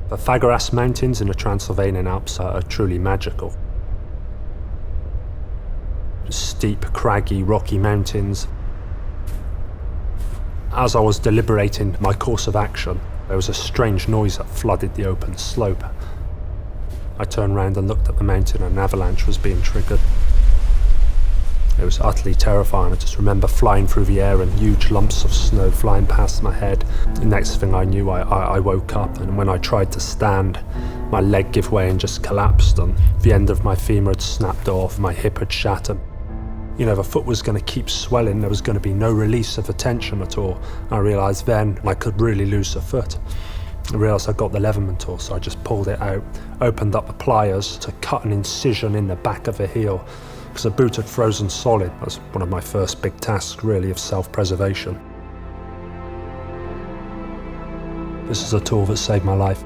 The Fagras Mountains in the Transylvanian Alps are truly magical. Steep, craggy, rocky mountains. As I was deliberating my course of action, there was a strange noise that flooded the open slope. I turned round and looked at the mountain, and an avalanche was being triggered. It was utterly terrifying. I just remember flying through the air and huge lumps of snow flying past my head. The next thing I knew, I woke up, and when I tried to stand, my leg gave way and just collapsed, and the end of my femur had snapped off, my hip had shattered. You know, the foot was going to keep swelling, there was going to be no release of the tension at all. I realised then I could really lose the foot. I realised I got the Leatherman tool, so I just pulled it out, opened up the pliers to cut an incision in the back of the heel, because the boot had frozen solid. That was one of my first big tasks, really, of self-preservation. This is a tool that saved my life.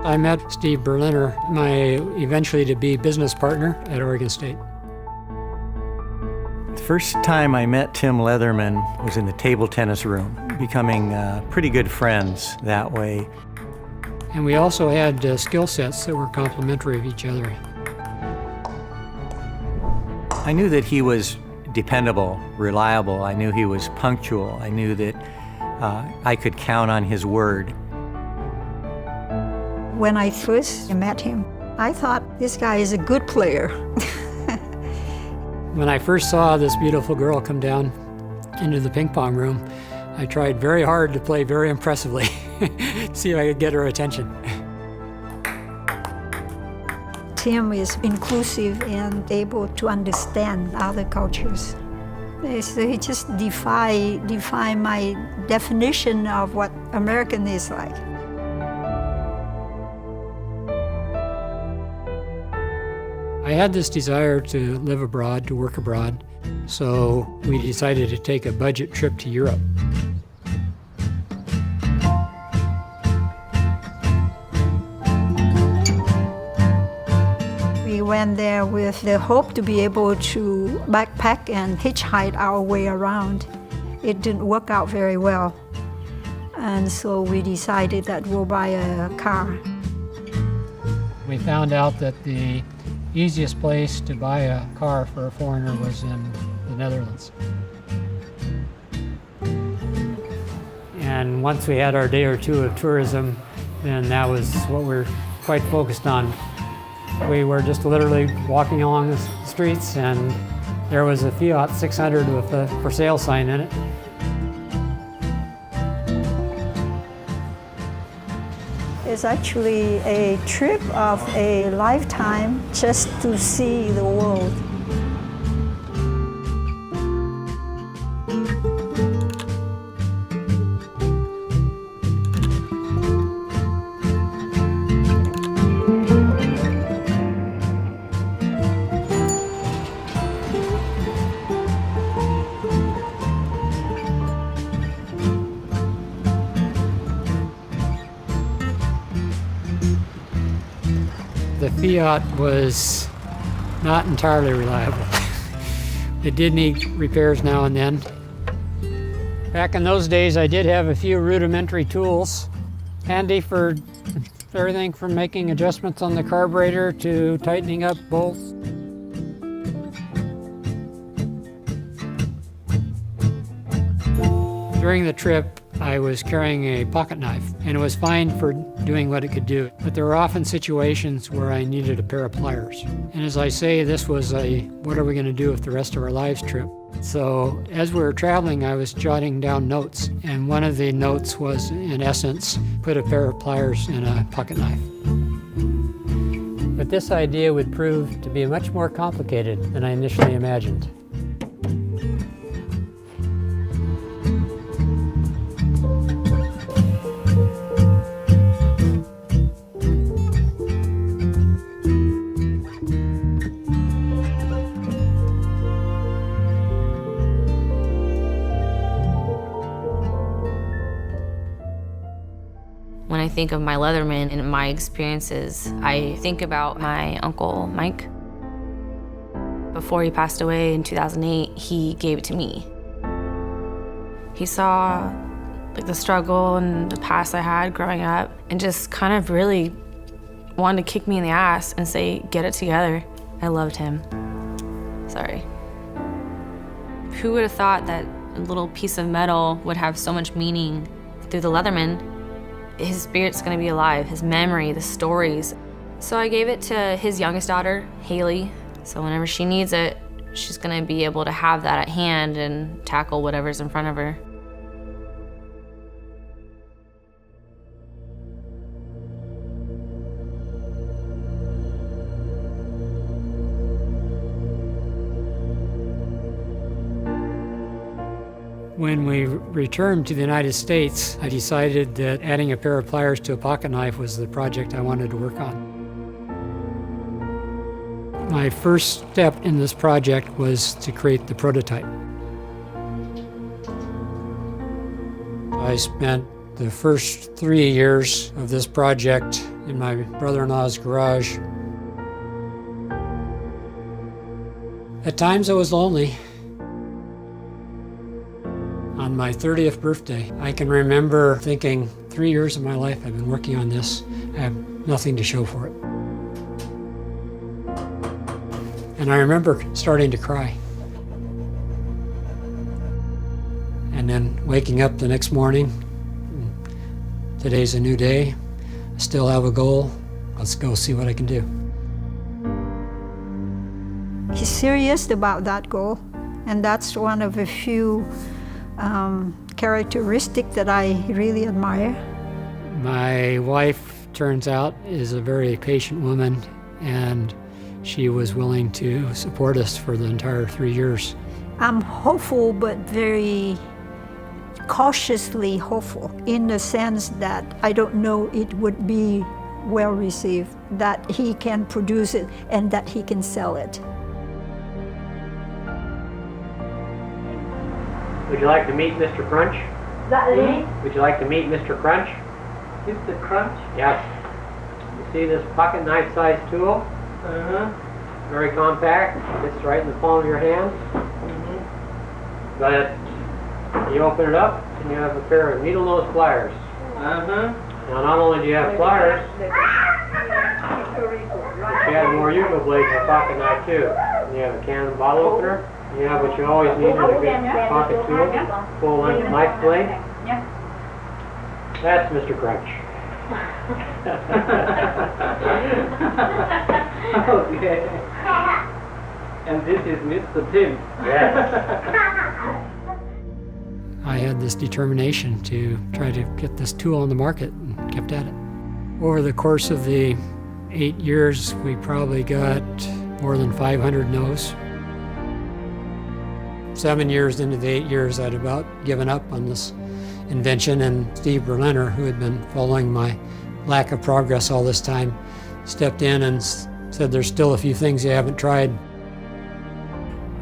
I met Steve Berliner, my eventually to be business partner at Oregon State. The first time I met Tim Leatherman was in the table tennis room, becoming pretty good friends that way. And we also had skill sets that were complementary of each other. I knew that he was dependable, reliable. I knew he was punctual. I knew that I could count on his word. When I first met him, I thought this guy is a good player. When I first saw this beautiful girl come down into the ping pong room, I tried very hard to play very impressively, see if I could get her attention. Tim is inclusive and able to understand other cultures. So he just defy my definition of what American is like. I had this desire to live abroad, to work abroad, so we decided to take a budget trip to Europe. We went there with the hope to be able to backpack and hitchhike our way around. It didn't work out very well, and so we decided that we'll buy a car. We found out that the easiest place to buy a car for a foreigner was in the Netherlands. And once we had our day or two of tourism, then that was what we're quite focused on. We were just literally walking along the streets, and there was a Fiat 600 with a for sale sign in it. It's actually a trip of a lifetime just to see the world. The Fiat was not entirely reliable. It did need repairs now and then. Back in those days, I did have a few rudimentary tools, handy for everything from making adjustments on the carburetor to tightening up bolts. During the trip, I was carrying a pocket knife, and it was fine for doing what it could do. But there were often situations where I needed a pair of pliers. And as I say, this was a what are we going to do with the rest of our lives trip. So as we were traveling, I was jotting down notes. And one of the notes was, in essence, put a pair of pliers in a pocket knife. But this idea would prove to be much more complicated than I initially imagined. When I think of my Leatherman and my experiences, I think about my uncle, Mike. Before he passed away in 2008, he gave it to me. He saw the struggle and the past I had growing up and just kind of really wanted to kick me in the ass and say, get it together. I loved him. Sorry. Who would have thought that a little piece of metal would have so much meaning through the Leatherman? His spirit's gonna be alive, his memory, the stories. So I gave it to his youngest daughter, Haley. So whenever she needs it, she's gonna be able to have that at hand and tackle whatever's in front of her. When we returned to the United States, I decided that adding a pair of pliers to a pocket knife was the project I wanted to work on. My first step in this project was to create the prototype. I spent the first 3 years of this project in my brother-in-law's garage. At times I was lonely. On my 30th birthday, I can remember thinking, 3 years of my life I've been working on this. I have nothing to show for it. And I remember starting to cry. And then waking up the next morning, today's a new day, I still have a goal, let's go see what I can do. He's serious about that goal, and that's one of the few characteristic that I really admire. My wife, turns out, is a very patient woman, and she was willing to support us for the entire 3 years. I'm hopeful, but very cautiously hopeful, in the sense that I don't know it would be well received, that he can produce it and that he can sell it. Would you like to meet Mr. Crunch? Is that me? Would you like to meet Mr. Crunch? Mr. Crunch? Yes. You see this pocket knife size tool? Very compact. Fits right in the palm of your hand. But you open it up and you have a pair of needle nose pliers. Now not only do you have pliers, but you have more Yugo blades in the pocket knife too. And you have a can and bottle opener. You have what you always need in a good pocket tool, full-length knife blade. That's Mr. Crunch. Okay. And this is Mr. Tim. Yes. I had this determination to try to get this tool on the market and kept at it. Over the course of the 8 years, we probably got more than 500 no's. 7 years into the 8 years, I'd about given up on this invention, and Steve Berliner, who had been following my lack of progress all this time, stepped in and said, there's still a few things you haven't tried.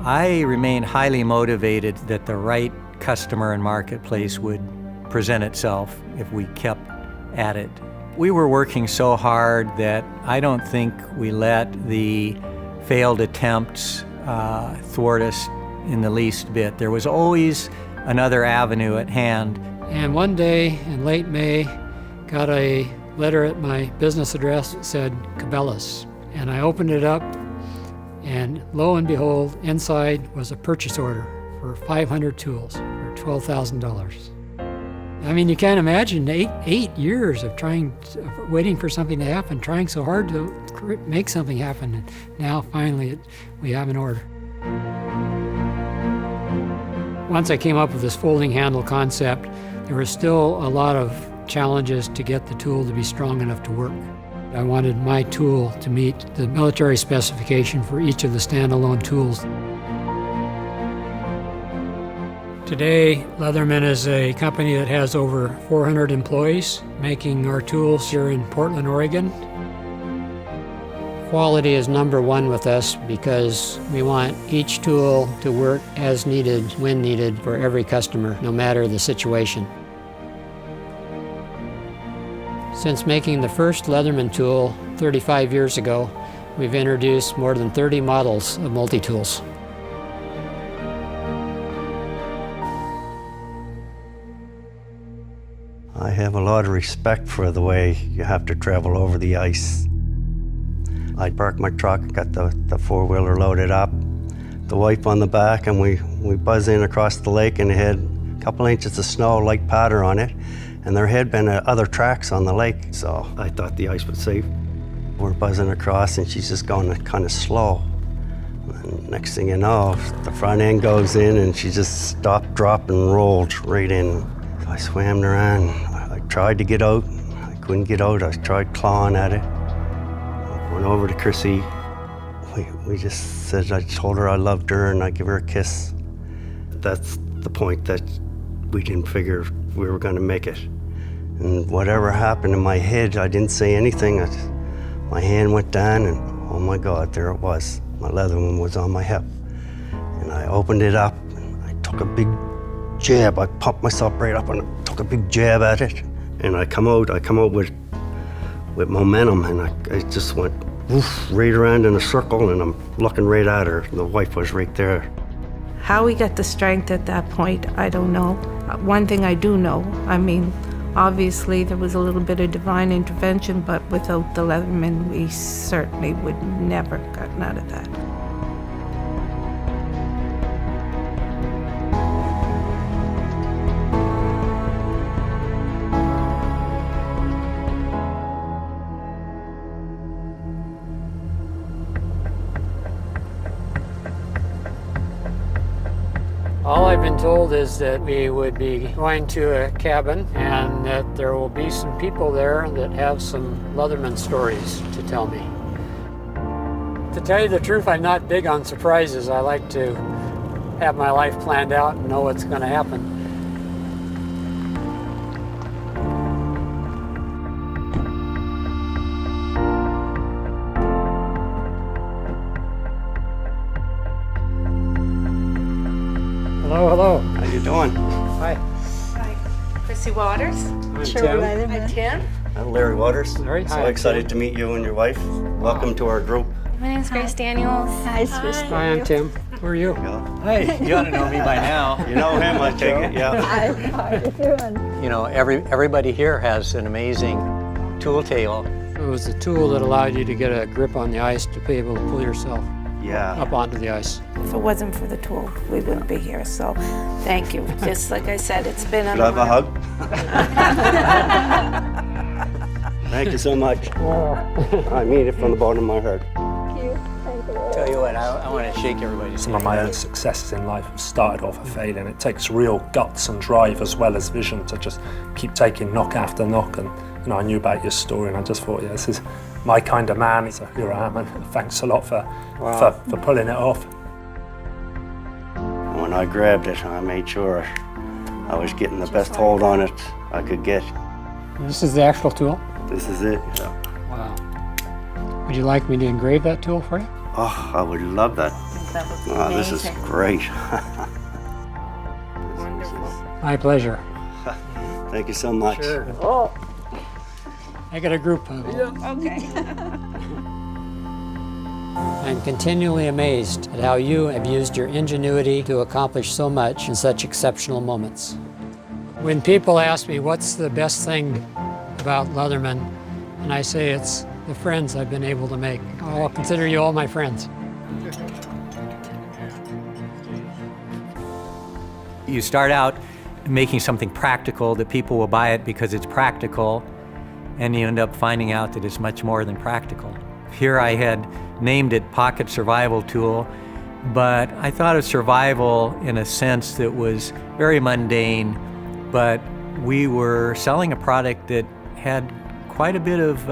I remained highly motivated that the right customer and marketplace would present itself if we kept at it. We were working so hard that I don't think we let the failed attempts thwart us in the least bit. There was always another avenue at hand. And one day in late May, got a letter at my business address that said Cabela's. And I opened it up, and lo and behold, inside was a purchase order for 500 tools for $12,000. I mean, you can't imagine eight years of waiting for something to happen, trying so hard to make something happen. And now finally we have an order. Once I came up with this folding handle concept, there were still a lot of challenges to get the tool to be strong enough to work. I wanted my tool to meet the military specification for each of the standalone tools. Today, Leatherman is a company that has over 400 employees making our tools here in Portland, Oregon. Quality is number one with us because we want each tool to work as needed, when needed, for every customer, no matter the situation. Since making the first Leatherman tool 35 years ago, we've introduced more than 30 models of multi-tools. I have a lot of respect for the way you have to travel over the ice. I parked my truck, got the four-wheeler loaded up, the wife on the back, and we buzz in across the lake, and it had a couple inches of snow, light powder on it, and there had been other tracks on the lake, so I thought the ice was safe. We're buzzing across, and she's just going kind of slow. And next thing you know, the front end goes in, and she just stopped, dropped, and rolled right in. I swam around. I tried to get out. I couldn't get out. I tried clawing at it. I went over to Chrissy. We just said, I told her I loved her and I'd give her a kiss. That's the point that we didn't figure we were going to make it. And whatever happened in my head, I didn't say anything. My hand went down and oh my God, there it was. My Leatherman was on my hip. And I opened it up and I took a big jab. I pumped myself right up and I took a big jab at it. And I come out with momentum, and I just went woof, right around in a circle, and I'm looking right at her. The wife was right there. How we got the strength at that point, I don't know. One thing I do know, obviously there was a little bit of divine intervention, but without the Leatherman, we certainly would never have gotten out of that. All I've been told is that we would be going to a cabin and that there will be some people there that have some Leatherman stories to tell me. To tell you the truth, I'm not big on surprises. I like to have my life planned out and know what's going to happen. Hello, hello. How you doing? Hi. Hi, Chrissy Waters. I'm Sure, Tim. Hi, Tim. I'm Larry Waters. Larry, So hi. excited to meet you and your wife. Welcome to our group. My name is Grace Daniels. Hi, Swiss. Hi, I'm Tim. Who are you? Hey, you ought to know me by now. You know him, I take it, yeah. Hi, how are you doing? You know, everybody here has an amazing tool tale. It was a tool that allowed you to get a grip on the ice to be able to pull yourself Yeah. up onto the ice. If it wasn't for the tool, we wouldn't be here, so thank you. Just like I said, it's been an Could I have a honor. hug? Thank you so much. I mean it from the bottom of my heart. Thank you. Tell you what, I want to shake everybody's Some of my own successes in life have started off a failure, and it takes real guts and drive as well as vision to just keep taking knock after knock. And I knew about your story, and I just thought, yeah, this is my kind of man. So here I am, and thanks a lot for pulling it off. When I grabbed it, I made sure I was getting the best hold on it I could get. This is the actual tool? This is it. Yeah. Wow. Would you like me to engrave that tool for you? Oh, I would love that. That would be Oh, this is amazing. great. Wonderful. My pleasure. Thank you so much. Oh. I got a group of them. Okay. I'm continually amazed at how you have used your ingenuity to accomplish so much in such exceptional moments. When people ask me what's the best thing about Leatherman, and I say it's the friends I've been able to make. I'll consider you all my friends. You start out making something practical that people will buy it because it's practical, and you end up finding out that it's much more than practical. Here I had named it Pocket Survival Tool, but I thought of survival in a sense that was very mundane, but we were selling a product that had quite a bit of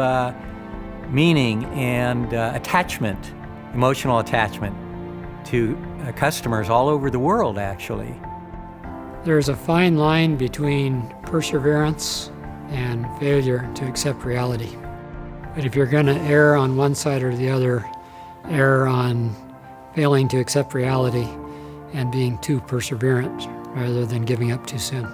meaning and attachment, emotional attachment to customers all over the world, actually. There's a fine line between perseverance and failure to accept reality. But if you're going to err on one side or the other, err on failing to accept reality and being too perseverant rather than giving up too soon.